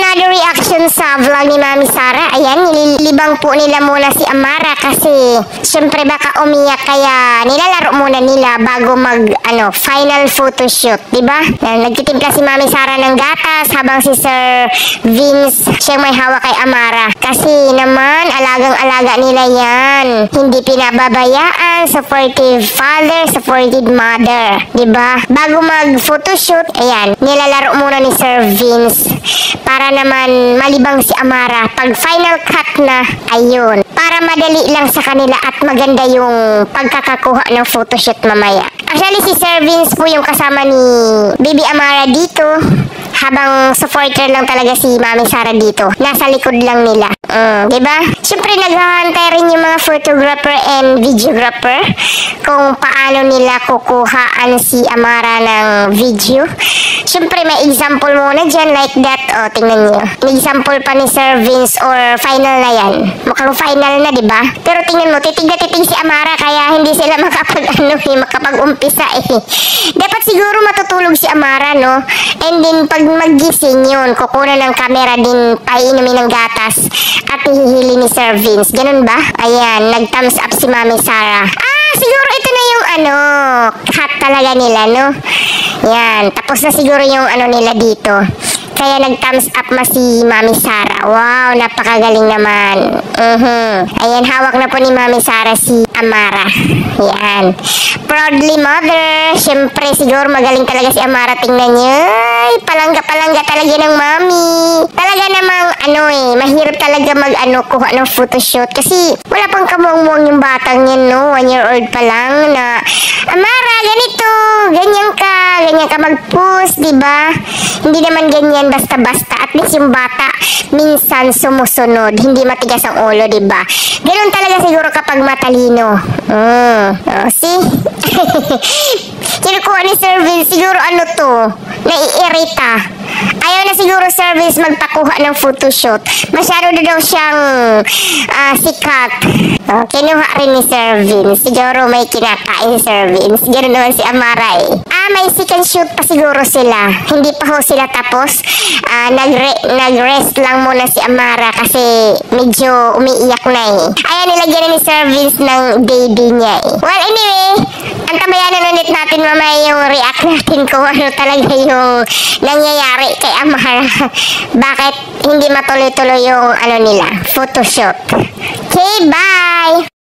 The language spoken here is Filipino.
another reaction sa vlog ni Mami Sara. Ayan, nililibang po nila muna si Amara kasi syempre baka umiyak kaya nilalaro muna nila bago mag final photoshoot, diba? Nagtitimpla si Mami Sara ng gatas habang si Sir Vince siyang may hawak kay Amara. Kasi naman, alagang-alaga nila yan. Hindi pinababayaan, supportive father, supportive mother, diba? Bago mag photoshoot, ayan, nilalaro muna ni Sir Vince para naman malibang si Amara. Pag final cut na, ayun, para madali lang sa kanila at maganda yung pagkakakuha ng photoshoot mamaya. Actually, si Sir Vince po yung kasama ni Baby Amara dito, habang supporter lang talaga si Mami Sara dito. Nasa likod lang nila. Diba? Siyempre, naghahantay rin yung mga photographer and videographer kung paano nila kukuhaan si Amara ng video. Siyempre, may example muna dyan like that. O, tingnan nyo. May example pa ni Sir Vince or final na yan. Mukhang final na, diba? Pero tingnan mo, titig na titig si Amara kaya hindi sila makapag-umpisa eh. Dapat siguro matutulog si Amara, no? And then, pag maggising yun, kukunan ng camera din, painumin ng gatas at hihili ni Sir Vince. Ganun ba? Ayan, nag-thumbs up si Mami Sara. Siguro ito na yung cut talaga nila, no? Yan, tapos na siguro yung nila dito. Kaya nag-thumbs up si Mami Sara. Wow, napakagaling naman. Ayan, hawak na po ni Mami Sara si Amara. Yan. Proudly mother. Siyempre, siguro magaling talaga si Amara. Tingnan niyo. Ay, palangga-palangga talaga ng mami. Talaga namang, mahirap talaga kuha ng photoshoot. Kasi, wala pang kamuang-muang yung batang yan, no? 1 year old pa lang na, Amara, ganito. Ganyan ka mag-post, diba? Hindi naman ganyan basta-basta. At least yung bata, minsan sumusunod. Hindi matigas ang ulo, diba? Ganun talaga siguro kapag matalino. See? Kinukuha ni Sir Vince, siguro naiirita. Ayaw na siguro Sir Vince magpakuha ng photoshoot. Masyado na daw siyang sikat. Kinuha rin ni Sir Vince. Siguro may kinakain si Sir Vince. Ganoon naman si Amara eh. May second shoot pa siguro sila. Hindi pa ho sila tapos. Nag-rest lang muna si Amara kasi medyo umiiyak na eh. Ayan, nilagyan na ni Sir Vince ng baby niya eh. Well, anyway, antabayanan ulit natin mamaya yung react natin kung ano talaga yung nangyayari kay Amara. Bakit hindi matuloy-tuloy yung nila, photoshoot. Okay, bye!